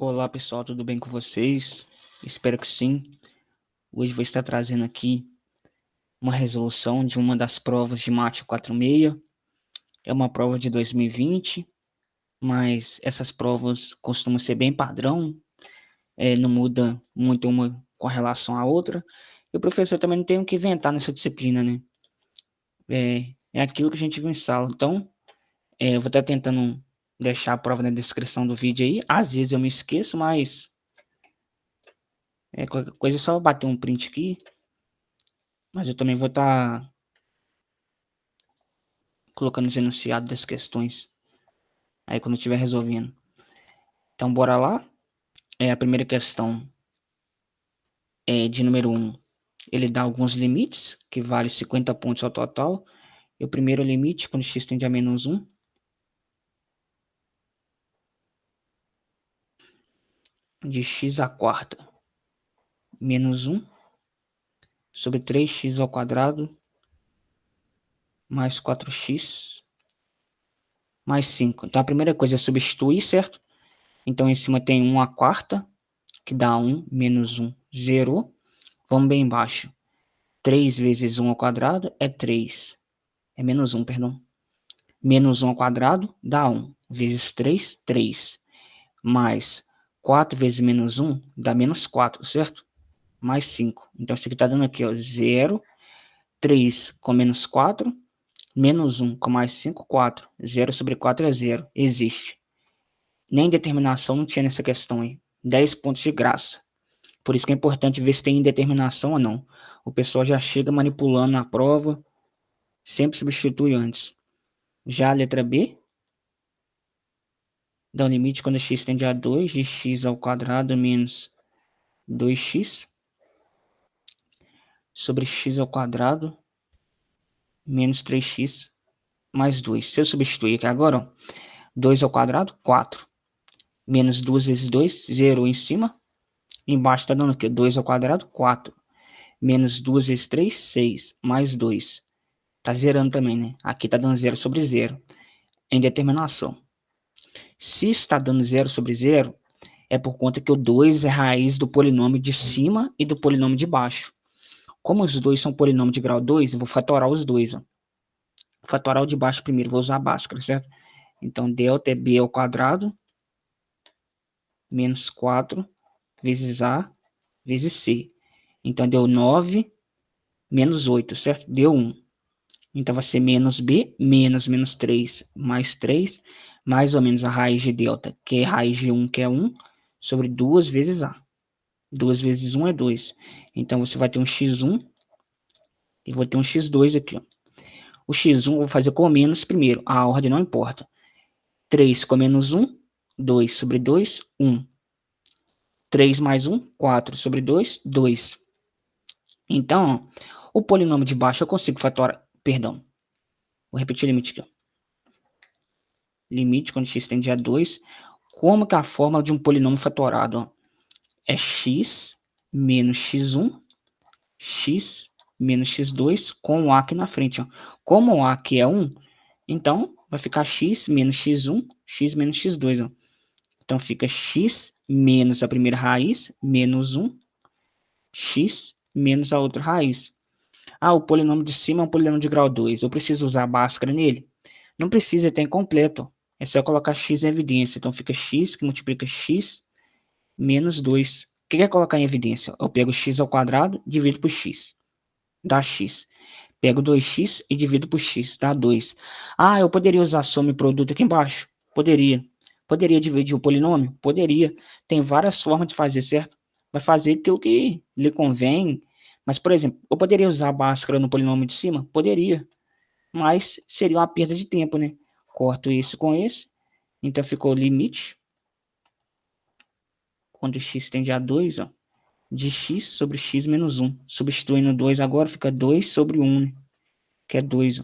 Olá pessoal, tudo bem com vocês? Espero que sim. Hoje vou estar trazendo aqui uma resolução de uma das provas de Mate 46. É uma prova de 2020, mas essas provas costumam ser bem padrão, não muda muito uma com relação à outra. E o professor também não tem o que inventar nessa disciplina, né? É aquilo que a gente viu em sala. Então, eu vou estar tentando deixar a prova na descrição do vídeo aí. Às vezes eu me esqueço, mas qualquer coisa é só bater um print aqui. Mas eu também vou estar colocando os enunciados das questões aí quando eu estiver resolvendo. Então, bora lá. A primeira questão é de número 1. Ele dá alguns limites, que vale 50 pontos ao total. E o primeiro limite, quando x tende a menos 1, de x à quarta menos 1 sobre 3x ao quadrado mais 4x mais 5. Então, a primeira coisa é substituir, certo? Então, em cima tem 1 à quarta, que dá 1, menos 1, 0. Vamos bem embaixo. 3 vezes 1 ao quadrado é 3. É menos 1, perdão. Menos 1 ao quadrado dá 1. Vezes 3, 3. Mais 4 vezes menos 1 dá menos 4, certo? Mais 5. Então, isso aqui está dando aqui, ó, 0. 3 com menos 4. Menos 1 com mais 5, 4. 0 sobre 4 é 0. Existe. Nem determinação não tinha nessa questão aí. 10 pontos de graça. Por isso que é importante ver se tem indeterminação ou não. O pessoal já chega manipulando a prova. Sempre substitui antes. Já a letra B dá um limite quando x tende a 2 de x ao quadrado menos 2x sobre x ao quadrado menos 3x mais 2. Se eu substituir aqui agora, ó, 2 ao quadrado, 4. Menos 2 vezes 2, 0 em cima. Embaixo está dando o quê? 2 ao quadrado, 4. Menos 2 vezes 3, 6. Mais 2. Está zerando também, né? Aqui está dando 0 sobre 0. Em determinação. Se está dando 0 sobre 0, é por conta que o 2 é raiz do polinômio de cima e do polinômio de baixo. Como os dois são polinômio de grau 2, eu vou fatorar os dois. Ó. Vou fatorar o de baixo primeiro, vou usar a Bhaskara, certo? Então, delta é b ao quadrado menos 4 vezes a vezes c. Então, deu 9 menos 8, certo? Deu 1. Então, vai ser menos b menos menos 3 mais 3, mais ou menos a raiz de delta, que é raiz de 1, que é 1, sobre 2 vezes a. 2 vezes 1 é 2. Então, você vai ter um x1 e vou ter um x2 aqui. Ó. O x1 eu vou fazer com menos primeiro. A ordem não importa. 3 com menos 1, 2 sobre 2, 1. 3 mais 1, 4 sobre 2, 2. Então, ó, o polinômio de baixo eu consigo fatorar. Perdão. Vou repetir o limite aqui. Ó. Limite quando x tende a 2. Como que é a fórmula de um polinômio fatorado? Ó? É x menos x1, x menos x2 com o a aqui na frente. Ó. Como o a aqui é 1, então vai ficar x menos x1, x menos x2. Ó. Então fica x menos a primeira raiz, menos 1, x menos a outra raiz. Ah, o polinômio de cima é um polinômio de grau 2. Eu preciso usar a Bhaskara nele? Não precisa, ele tem completo. É só colocar x em evidência. Então fica x que multiplica x menos 2. O que é colocar em evidência? Eu pego x ao quadrado, divido por x. Dá x. Pego 2x e divido por x. Dá 2. Ah, eu poderia usar soma e produto aqui embaixo? Poderia. Poderia dividir o polinômio? Poderia. Tem várias formas de fazer, certo? Vai fazer aquilo que lhe convém. Mas, por exemplo, eu poderia usar a Bhaskara no polinômio de cima? Poderia. Mas seria uma perda de tempo, né? Corto isso com esse. Então ficou o limite. Quando x tende a 2, ó, de x sobre x menos 1. Substituindo 2 agora, fica 2 sobre 1, né? Que é 2. Ó.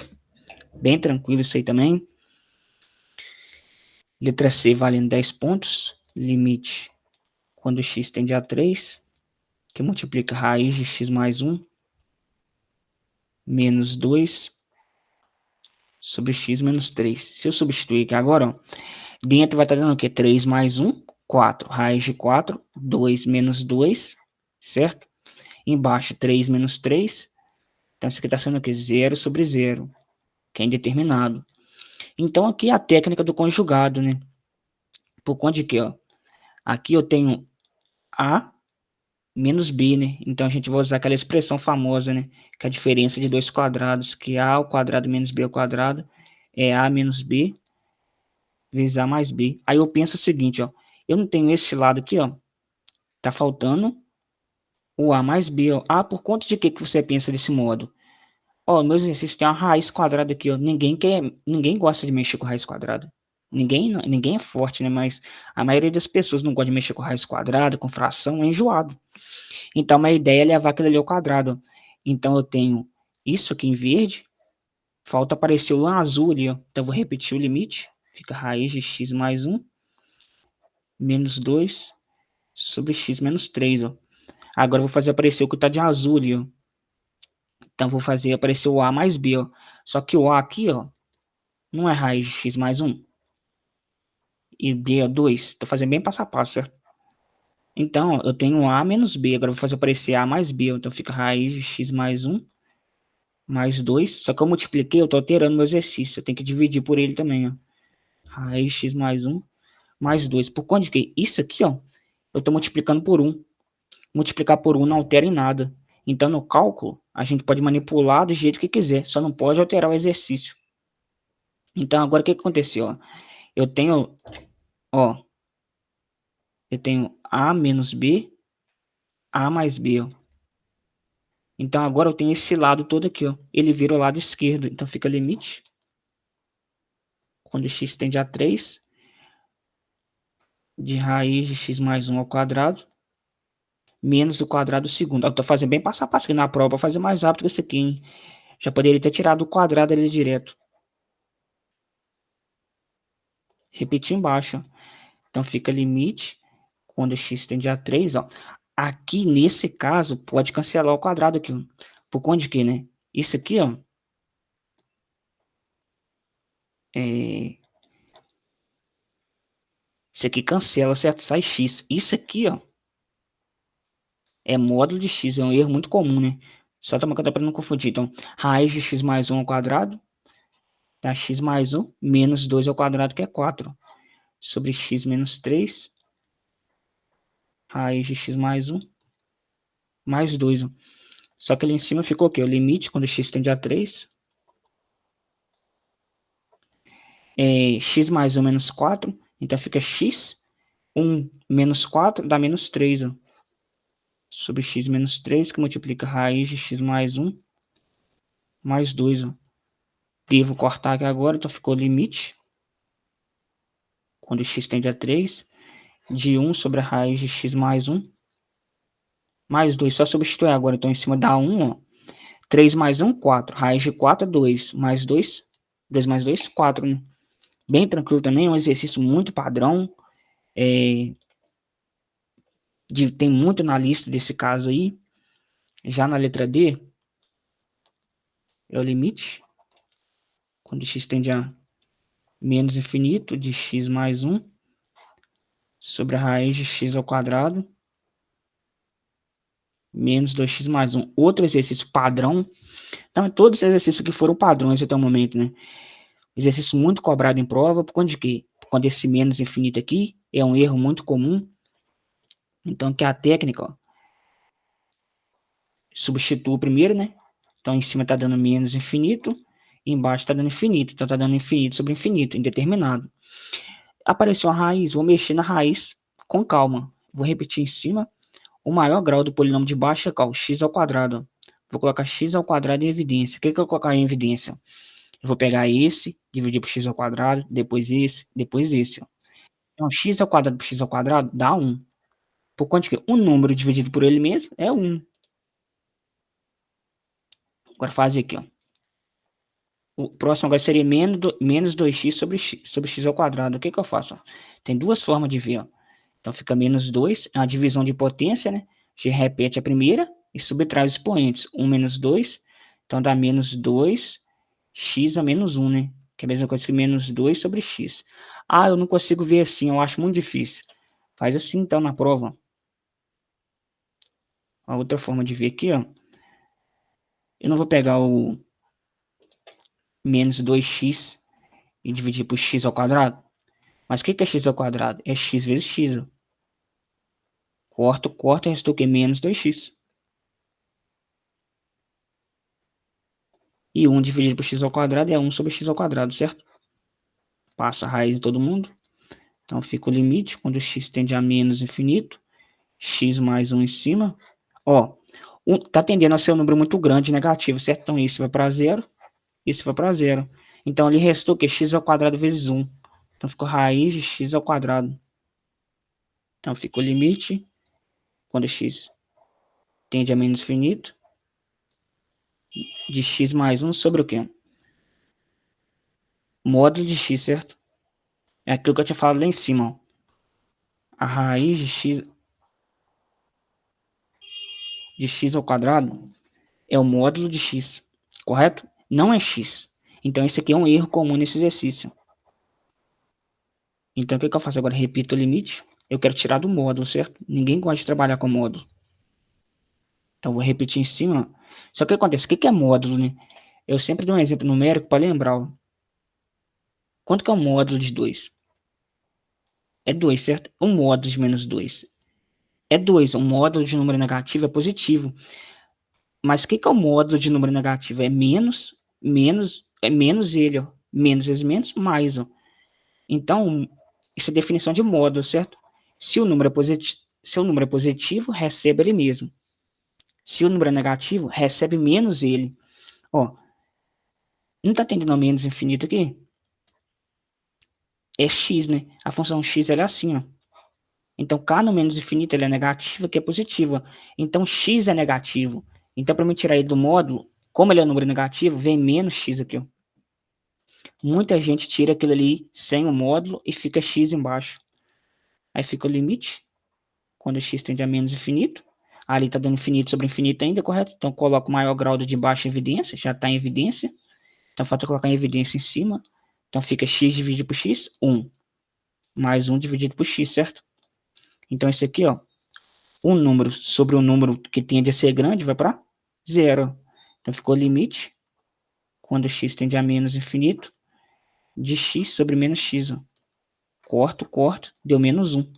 Bem tranquilo isso aí também. Letra C valendo 10 pontos. Limite quando x tende a 3, que multiplica raiz de x mais 1, menos 2 sobre x menos 3. Se eu substituir aqui agora, ó, dentro vai estar dando o quê? 3 mais 1, 4. Raiz de 4, 2 menos 2, certo? Embaixo, 3 menos 3. Então, isso aqui está sendo o quê? 0 sobre 0, que é indeterminado. Então, aqui é a técnica do conjugado, né? Por conta de que, ó, aqui eu tenho A menos B, né? Então, a gente vai usar aquela expressão famosa, né? Que é a diferença de dois quadrados, que A ao quadrado menos B ao quadrado é A menos B vezes A mais B. Aí eu penso o seguinte, ó. Eu não tenho esse lado aqui, ó. Tá faltando o A mais B, ó. Ah, por conta de que você pensa desse modo? Ó, meu exercício tem uma raiz quadrada aqui, ó. Ninguém gosta de mexer com raiz quadrada. Ninguém é forte, né? Mas a maioria das pessoas não gosta de mexer com raiz quadrada, com fração, é enjoado. Então, a ideia é levar aquilo ali ao quadrado, ó. Então, eu tenho isso aqui em verde. Falta aparecer o azul ali, ó. Então, eu vou repetir o limite. Fica raiz de x mais 1 menos 2 sobre x menos 3, ó. Agora, eu vou fazer aparecer o que tá de azul ali, ó. Então, vou fazer aparecer o a mais b, ó. Só que o a aqui, ó, não é raiz de x mais 1 e b é 2. Tô fazendo bem passo a passo, certo? Então, eu tenho a menos b. Agora eu vou fazer aparecer a mais b. Então, fica raiz de x mais 1 mais 2. Só que eu multipliquei, eu tô alterando meu exercício. Eu tenho que dividir por ele também, ó. Raiz de x mais 1 mais 2. Por conta de que isso aqui, ó, eu tô multiplicando por 1. Multiplicar por 1 não altera em nada. Então, no cálculo, a gente pode manipular do jeito que quiser. Só não pode alterar o exercício. Então, agora o que aconteceu, ó? Eu tenho, ó, eu tenho A menos B, A mais B, ó. Então agora eu tenho esse lado todo aqui, ó. Ele vira o lado esquerdo. Então fica limite. Quando x tende a 3, de raiz de x mais 1 ao quadrado, menos o quadrado segundo. Eu tô fazendo bem passo a passo aqui na prova, para fazer mais rápido que isso aqui, hein? Já poderia ter tirado o quadrado ali direto. Repetir embaixo, ó. Então fica limite, quando x tende a 3, ó. Aqui, nesse caso, pode cancelar o quadrado aqui, ó. Por conta de quê, né? Isso aqui, ó, é... Isso aqui cancela, certo? Sai x. Isso aqui, ó, é módulo de x. É um erro muito comum, né? Só tomar cuidado para não confundir. Então, raiz de x mais 1 ao quadrado dá x mais 1 menos 2 ao quadrado, que é 4. Sobre x menos 3, raiz de x mais 1 mais 2. Ó. Só que ali em cima ficou o quê? O limite, quando x tende a 3, é x mais 1 menos 4. Então, fica x, 1 menos 4 dá menos 3. Ó. Sobre x menos 3, que multiplica raiz de x mais 1 mais 2. Ó. Devo cortar aqui agora, então ficou limite. Quando x tende a 3, de 1 sobre a raiz de x mais 1, mais 2. Só substituir agora, então em cima dá 1, ó. 3 mais 1, 4. Raiz de 4 é 2. Mais 2, 2 mais 2, 4, né? Bem tranquilo também, é um exercício muito padrão. Tem muito na lista desse caso aí. Já na letra D, é o limite. Quando x tende a menos infinito de x mais 1 sobre a raiz de x ao quadrado menos 2x mais 1. Outro exercício padrão. Então, todos os exercícios que foram padrões até o momento, né? Exercício muito cobrado em prova, por conta de quê? Por conta desse menos infinito aqui, é um erro muito comum. Então, que a técnica, ó, substitua o primeiro, né? Então, em cima está dando menos infinito, embaixo está dando infinito. Então, está dando infinito sobre infinito, indeterminado. Apareceu a raiz, vou mexer na raiz com calma. Vou repetir em cima. O maior grau do polinômio de baixo é qual? X ao quadrado. Vou colocar x ao quadrado em evidência. O que eu vou colocar em evidência? Eu vou pegar esse, dividir por x ao quadrado, depois esse, depois esse. Ó. Então, x ao quadrado por x ao quadrado dá 1. Por conta que um número dividido por ele mesmo é 1. Agora fazer aqui, ó. O próximo agora seria menos 2x sobre x ao quadrado. O que eu faço? Ó? Tem duas formas de ver. Ó. Então fica menos 2, é uma divisão de potência, né? A gente repete a primeira e subtrai os expoentes. 1 menos 2, então dá menos 2x a menos 1, né? Que é a mesma coisa que menos 2 sobre x. Ah, eu não consigo ver assim, eu acho muito difícil. Faz assim, então, na prova. A outra forma de ver aqui, ó. Eu não vou pegar o menos 2x e dividir por x ao quadrado. Mas o que é x ao quadrado? É x vezes x, ó. Corto, corto, restou o quê? Menos 2x. E 1 dividido por x ao quadrado é 1 sobre x ao quadrado, certo? Passa a raiz de todo mundo. Então fica o limite, quando x tende a menos infinito, x mais 1 em cima. Ó, tá tendendo a ser um número muito grande, negativo, certo? Então isso vai para zero, isso vai para zero. Então ali restou o quê? X ao quadrado vezes 1. Então ficou raiz de x ao quadrado. Então fica o limite, quando x tende a menos infinito, de x mais 1 sobre o quê? Módulo de x, certo? É aquilo que eu tinha falado lá em cima, ó. A raiz de x ao quadrado é o módulo de x, correto? Não é x. Então esse aqui é um erro comum nesse exercício. Então o que eu faço agora? Repito o limite. Eu quero tirar do módulo, certo? Ninguém gosta de trabalhar com módulo. Então vou repetir em cima. Só que o que acontece? O que é módulo, né? Eu sempre dou um exemplo numérico para lembrar, ó. Quanto que é o módulo de 2? É 2, certo? Um módulo de menos 2 é 2. Um módulo de número negativo é positivo. Mas o que é o módulo de número negativo? É menos, é menos ele, ó. Menos vezes menos, mais, ó. Então, isso é definição de módulo, certo? Se o número é positivo, recebe ele mesmo. Se o número é negativo, recebe menos ele. Ó, não tá tendendo a menos infinito aqui? É x, né? A função x ela é assim, ó. Então, k no menos infinito ele é negativo, que é positiva. Então, x é negativo. Então, para me tirar ele do módulo, como ele é um número negativo, vem menos x aqui, ó. Muita gente tira aquilo ali sem o módulo e fica x embaixo. Aí fica o limite, quando x tende a menos infinito. Ali está dando infinito sobre infinito ainda, correto? Então coloco o maior grau de baixo em evidência, já está em evidência. Então falta colocar em evidência em cima. Então fica x dividido por x, 1. Mais 1 dividido por x, certo? Então esse aqui, ó, um número sobre um número que tende a ser grande vai para zero. Então ficou o limite, quando x tende a menos infinito, de x sobre menos x, ó. Corto, corto, deu menos 1.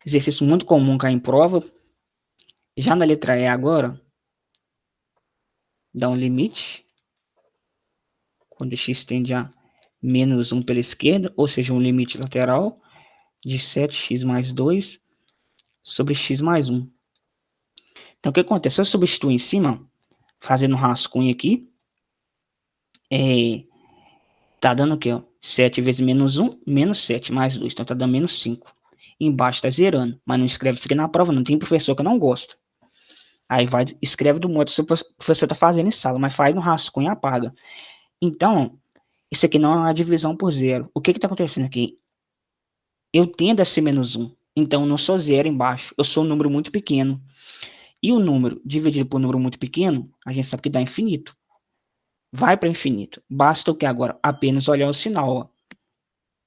Exercício muito comum cair em prova. Já na letra E agora, dá um limite, quando x tende a menos 1 pela esquerda, ou seja, um limite lateral de 7x mais 2 sobre x mais 1. Então, o que acontece? Se eu substituir em cima, fazendo um rascunho aqui, tá dando o quê? Ó? 7 vezes menos 1, menos 7 mais 2. Então, tá dando menos 5. Embaixo tá zerando, mas não escreve isso aqui na prova, não. Tem professor que não gosta. Aí vai, escreve do modo que o professor tá fazendo em sala, mas faz no rascunho e apaga. Então, isso aqui não é uma divisão por zero. O que está acontecendo aqui? Eu tendo a ser menos 1. Então, eu não sou zero embaixo. Eu sou um número muito pequeno. E o número dividido por um número muito pequeno, a gente sabe que dá infinito. Vai para infinito. Basta o que agora? Apenas olhar o sinal. Ó.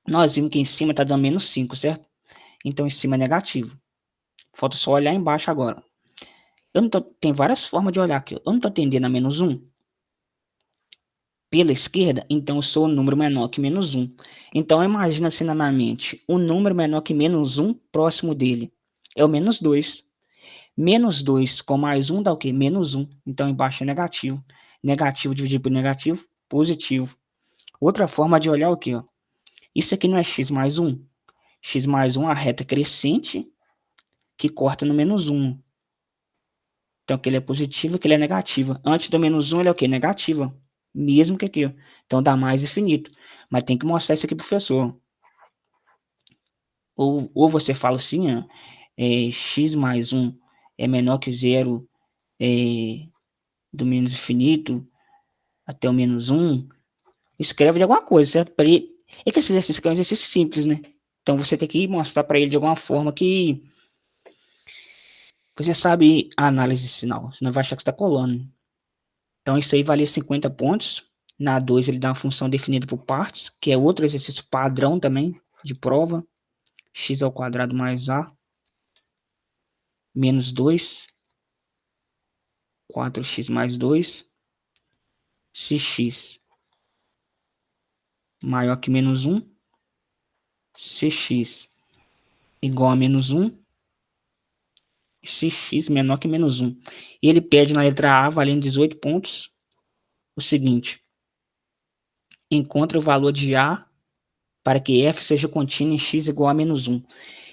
Nós vimos que em cima está dando menos 5, certo? Então, em cima é negativo. Falta só olhar embaixo agora. Tem várias formas de olhar aqui. Eu não estou tendendo a menos 1. Pela esquerda, então eu sou o número menor que menos 1. Então imagina assim na minha mente, um número menor que menos 1 próximo dele. É o menos 2. Menos 2 com mais 1 dá o quê? Menos 1. Então embaixo é negativo. Negativo dividido por negativo, positivo. Outra forma de olhar é o quê? Ó? Isso aqui não é x mais 1. X mais 1 é a reta crescente que corta no menos 1. Então aquele é positivo, aquele é negativo. Antes do menos 1 ele é o quê? Negativo. Mesmo que aqui, ó. Então dá mais infinito. Mas tem que mostrar isso aqui pro professor. Ou você fala assim, ó, x mais 1 é menor que zero, do menos infinito até o menos 1. Escreve de alguma coisa, certo? Para ele. É que esse exercício aqui é um exercício simples, né? Então você tem que mostrar para ele de alguma forma que você sabe a análise de sinal. Senão vai achar que está colando. Então isso aí valia 50 pontos. Na 2 ele dá uma função definida por partes, que é outro exercício padrão também. de prova. X ao quadrado mais A menos 2, 4x mais 2, se x maior que menos 1, se x igual a menos 1, e se x menor que menos 1. E ele pede na letra A, valendo 18 pontos, o seguinte: encontre o valor de A para que f seja contínua em x igual a menos 1.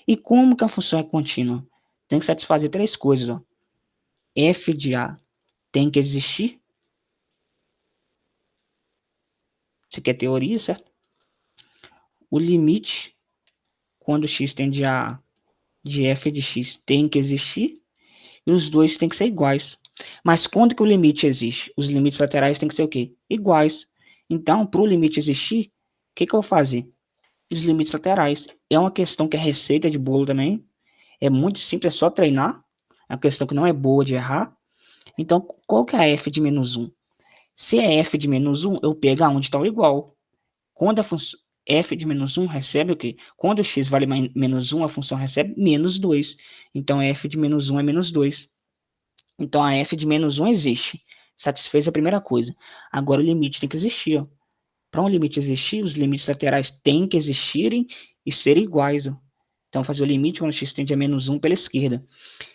E como que a função é contínua? Tem que satisfazer três coisas. Ó. F de A tem que existir. Isso aqui é teoria, certo? O limite, quando x tende a de f de x, tem que existir. E os dois têm que ser iguais. Mas quando que o limite existe? Os limites laterais têm que ser o quê? Iguais. Então, para o limite existir, o que eu vou fazer? Os limites laterais. É uma questão que é receita de bolo também. É muito simples, é só treinar. É uma questão que não é boa de errar. Então, qual que é a f de menos 1? Se é f de menos 1, eu pego aonde está o igual. Quando a função f de menos 1 recebe o quê? Quando x vale menos 1, a função recebe menos 2. Então, f de menos 1 é menos 2. Então, a f de menos 1 existe. Satisfez a primeira coisa. Agora, o limite tem que existir. Para um limite existir, os limites laterais têm que existirem e serem iguais. Ó. Então, fazer o limite quando x tende a menos 1 pela esquerda.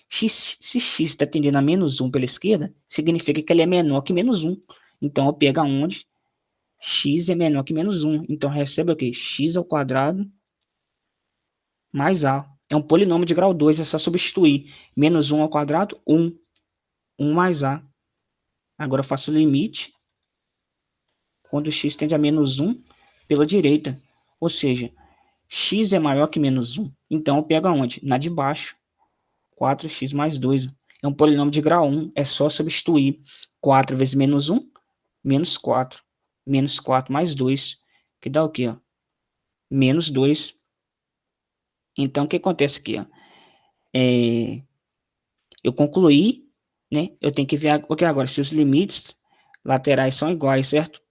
Se x está tendendo a menos 1 pela esquerda, significa que ele é menor que menos 1. Então, eu pego aonde x é menor que menos 1. Então, recebe o quê? X ao quadrado mais a. É um polinômio de grau 2, é só substituir. Menos 1 ao quadrado, 1. 1 mais a. Agora eu faço o limite quando x tende a menos 1 pela direita. Ou seja, x é maior que menos 1. Então eu pego aonde? Na de baixo. 4x mais 2. É um polinômio de grau 1. É só substituir 4 vezes menos 1, menos 4. Menos 4 mais 2. Que dá o quê? Ó? Menos 2. Então o que acontece aqui? Ó? Eu concluí, né? Eu tenho que ver o que agora? Se os limites laterais são iguais, certo?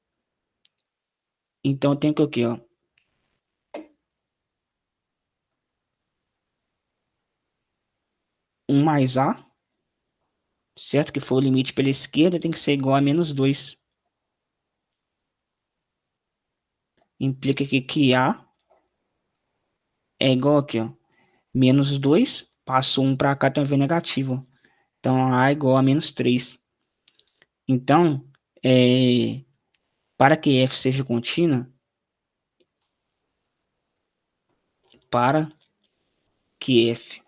Então eu tenho que o quê? Ó? 1 mais a, certo? Que foi o limite pela esquerda, tem que ser igual a menos 2. Implica aqui que a é igual aqui, ó. Menos 2, passo 1 para cá, tem um V negativo. Então a é igual a menos 3. Então, para que f seja contínua, para que f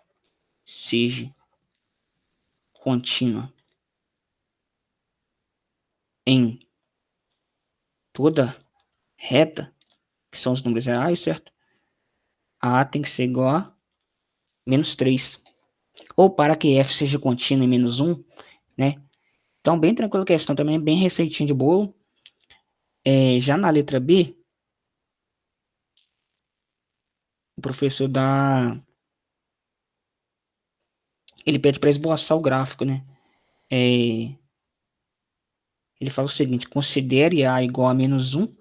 seja contínua em toda reta, que são os números reais, certo? A tem que ser igual a menos 3. Ou para que f seja contínua em menos 1, né? Então, bem tranquila a questão também, bem receitinho de bolo. Já na letra B, o professor dá... Ele pede para esboçar o gráfico, né? Ele fala o seguinte, considere A igual a menos 1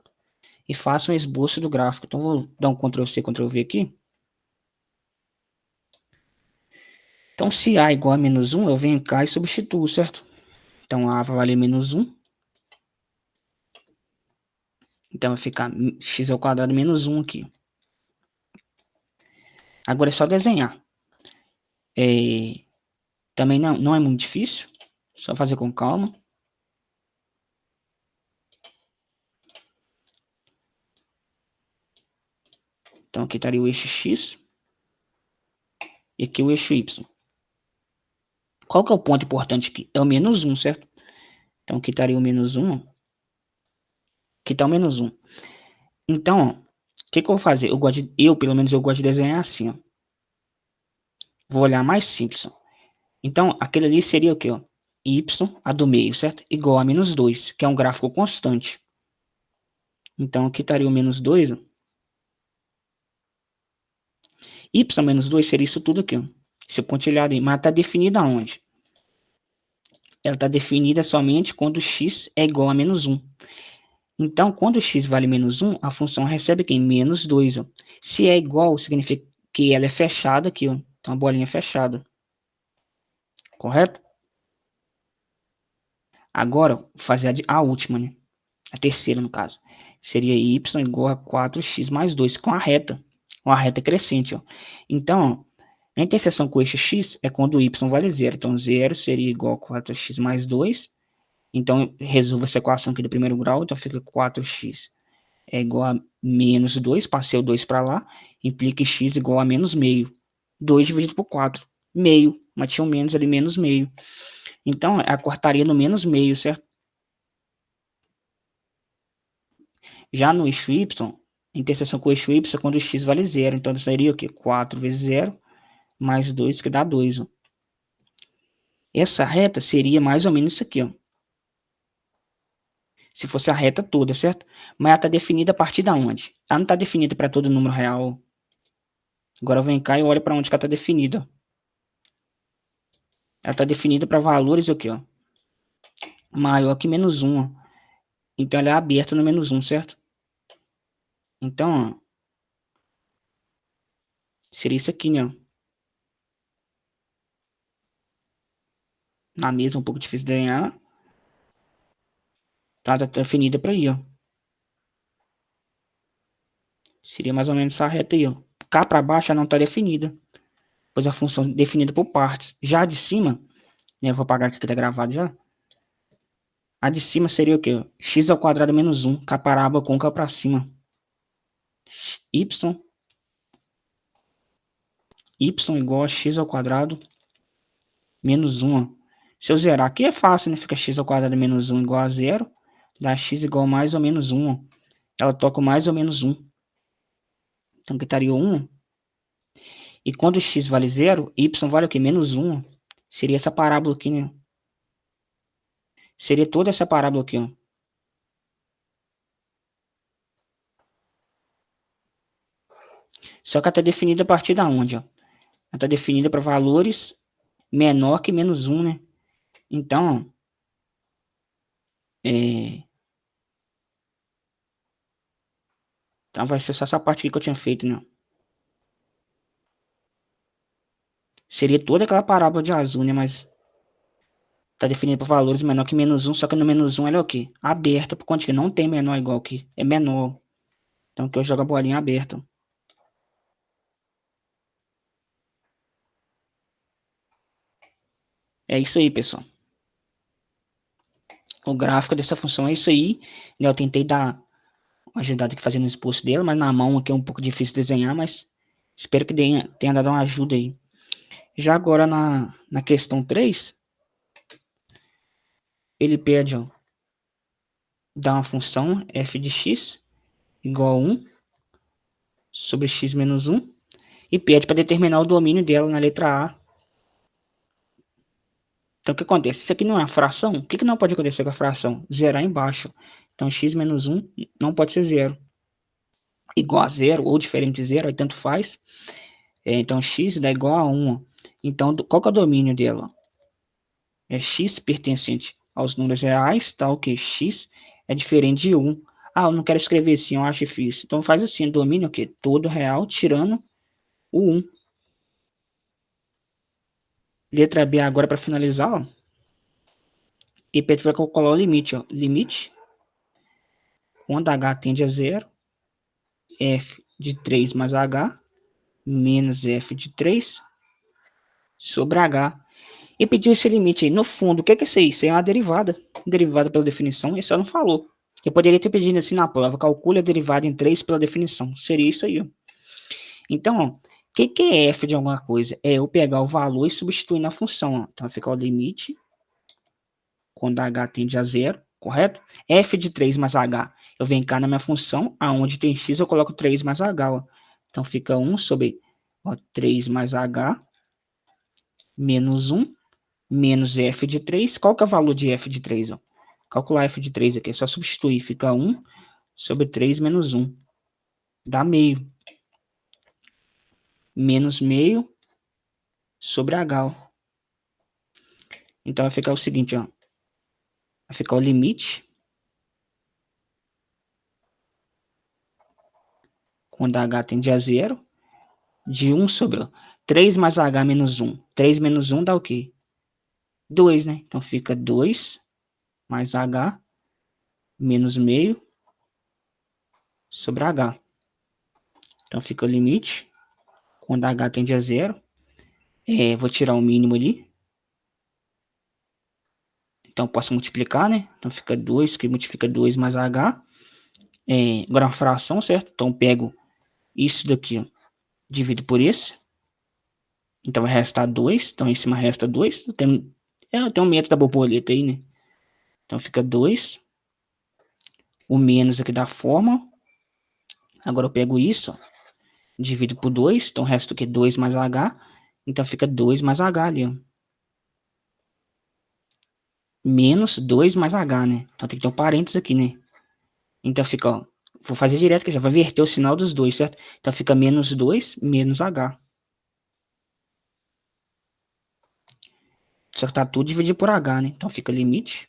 e faça um esboço do gráfico. Então, vou dar um Ctrl+C, Ctrl+V aqui. Então, se A igual a menos 1, eu venho cá e substituo, certo? Então, A vai valer menos 1. Então, vai ficar x ao quadrado menos 1 aqui. Agora é só desenhar. Também não é muito difícil. Só fazer com calma. Então, aqui estaria o eixo x. E aqui o eixo y. Qual que é o ponto importante aqui? É o menos 1, certo? Então, aqui estaria o menos 1. Aqui está o menos 1. Então, o que eu vou fazer? Pelo menos, eu gosto de desenhar assim, ó. Vou olhar mais simples, ó. Então, aquele ali seria o quê, ó? Y, a do meio, certo? Igual a menos 2, que é um gráfico constante. Então, aqui estaria o menos 2, ó. Y menos 2 seria isso tudo aqui, ó. Esse pontilhado aí. Mas está definida aonde? Ela está definida somente quando x é igual a menos 1. Então, quando x vale menos 1, a função recebe quem? Menos 2. Ó. Se é igual, significa que ela é fechada aqui. Ó. Então, a bolinha é fechada. Correto? Agora, vou fazer a última, né? A terceira, no caso. Seria y igual a 4x mais 2, com a reta. Uma reta crescente. Ó. Então, ó, a interseção com o eixo x é quando y vale zero. Então, 0 seria igual a 4x mais 2. Então, resolvo essa equação aqui do primeiro grau. Então, fica 4x é igual a menos 2. Passei o 2 para lá. Implica x igual a menos meio. 2 dividido por 4. Meio. Mas tinha um menos ali, menos meio. Então, a cortaria no menos meio, certo? Já no eixo y, interseção com o eixo y é quando o x vale zero. Então, seria o quê? 4 vezes 0 mais 2, que dá 2. Ó. Essa reta seria mais ou menos isso aqui, ó. Se fosse a reta toda, certo? Mas ela está definida a partir de onde? Ela não está definida para todo número real. Agora vem cá e olha para onde que ela está definida. Ela está definida para valores aqui, ó, maior que menos 1. Ó. Então ela é aberta no menos 1, certo? Então, ó, seria isso aqui, né? Ó. Na mesa, um pouco difícil de ganhar. Tá definida para aí, ó. Seria mais ou menos essa reta aí, ó. Cá para baixo ela não está definida, pois a função é definida por partes. Já a de cima, né, eu vou apagar aqui que está gravado já. A de cima seria o quê? X ao quadrado menos 1, com a parábola côncava para cima. Y igual a x ao quadrado menos 1. Ó. Se eu zerar aqui é fácil, né? Fica x ao quadrado menos 1 igual a 0. Dá x igual a mais ou menos 1. Ó. Ela toca mais ou menos 1. Então aqui estaria 1. E quando x vale 0, y vale o quê? Menos 1. Ó. Seria essa parábola aqui, né? Seria toda essa parábola aqui, ó. Só que ela está definida a partir da onde, ó? Ela está definida para valores menor que menos 1, né? Então, ó, então vai ser só essa parte aqui que eu tinha feito, né? Seria toda aquela parábola de azul, né? Mas tá definido para valores menor que menos 1, só que no menos 1 ela é o quê? Aberta, por conta que não tem menor igual aqui. É menor. Então aqui eu jogo a bolinha aberta. É isso aí, pessoal. O gráfico dessa função é isso aí. Eu tentei dar uma ajudada aqui fazendo o esboço dela, mas na mão aqui é um pouco difícil desenhar, mas espero que tenha dado uma ajuda aí. Já agora na questão 3, ele pede, ó, dar uma função f de x igual a 1 sobre x menos 1 e pede para determinar o domínio dela na letra A. Então o que acontece? Isso aqui não é uma fração? O que não pode acontecer com a fração? Zerar embaixo. Então x menos 1 não pode ser zero. Igual a zero ou diferente de zero, aí tanto faz. Então x dá igual a 1. Então qual que é o domínio dela? É x pertencente aos números reais, tal que x é diferente de 1. Ah, eu não quero escrever assim, eu acho difícil. Então faz assim, domínio o quê? Todo real tirando o 1. Letra B agora para finalizar, ó. E Pedro vai calcular o limite, ó. Limite, quando h tende a zero, f de 3 mais h, menos f de 3 sobre h. E pediu esse limite aí. No fundo, o que é isso aí? Isso é uma derivada. Derivada pela definição, ele só não falou. Eu poderia ter pedido assim na prova. Calcule a derivada em 3 pela definição. Seria isso aí, ó. Então, ó, o que é f de alguma coisa? É eu pegar o valor e substituir na função. Ó. Então, vai ficar o limite quando h tende a zero, correto? F de 3 mais h. Eu venho cá na minha função, aonde tem x, eu coloco 3 mais h. Ó. Então, fica 1 sobre 3 mais h menos 1 menos f de 3. Qual que é o valor de f de 3? Ó? Calcular f de 3 aqui, é só substituir. Fica 1 sobre 3 menos 1. Dá meio. Menos meio sobre h. Ó. Então vai ficar o seguinte, ó. Vai ficar o limite quando h tende a zero, de 1 sobre 3 mais h menos 1. 3 menos 1 dá o quê? 2, né? Então fica 2 mais h menos meio sobre h. Então fica o limite, quando h tende a zero. Vou tirar o mínimo ali. Então posso multiplicar, né? Então fica 2, que multiplica 2 mais h. Agora uma fração, certo? Então pego isso daqui, ó, divido por esse. Então vai restar 2. Então em cima resta 2. Eu tenho um método da borboleta aí, né? Então fica 2. O menos aqui da forma. Agora eu pego isso, ó, divido por 2. Então resta o que? 2 mais h. Então fica 2 mais h ali, ó. Menos 2 mais h, né? Então tem que ter um parênteses aqui, né? Então fica, ó. Vou fazer direto que já vai verter o sinal dos dois, certo? Então fica menos 2 menos h. Só que tá tudo dividido por h, né? Então fica limite.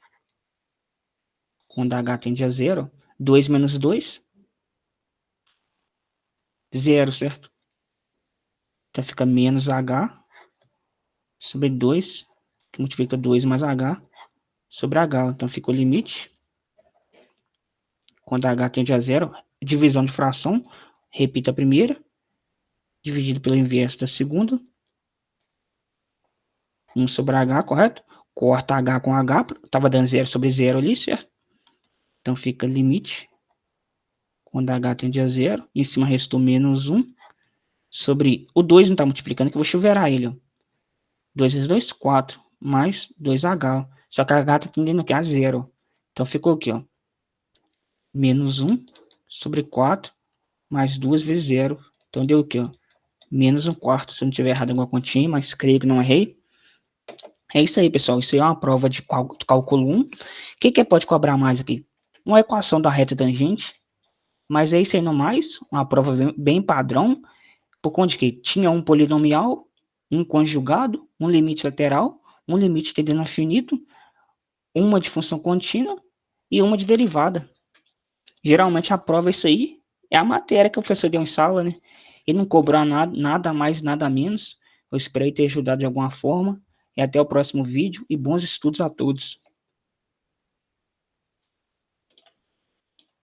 Quando h tende a zero, 2 menos 2, 0, certo? Então fica menos h sobre 2, que multiplica 2 mais h sobre h. Então fica o limite. Quando h tende a zero, divisão de fração, repita a primeira, dividido pelo inverso da segunda. 1 sobre h, correto? Corta h com h, estava dando 0 sobre 0 ali, certo? Então fica limite. Quando h tende a zero, em cima restou menos 1 sobre... O 2 não está multiplicando, que eu vou chuveirar ele, ó. 2 vezes 2, 4, mais 2h. Só que h está tendendo aqui a zero. Então ficou aqui, ó. Menos 1 sobre 4, mais 2 vezes 0. Então deu o quê, ó? Menos 1/4. Se eu não tiver errado em alguma continha, mas creio que não errei. É isso aí, pessoal. Isso aí é uma prova de cálculo 1. O que pode cobrar mais aqui? Uma equação da reta tangente. Mas é isso aí no mais. Uma prova bem padrão. Por conta de que tinha um polinomial, um conjugado, um limite lateral, um limite tendendo a infinito, uma de função contínua e uma de derivada. Geralmente a prova é isso aí. É a matéria que o professor deu em sala, né? Ele não cobrou nada mais, nada menos. Eu espero ter ajudado de alguma forma. E até o próximo vídeo e bons estudos a todos.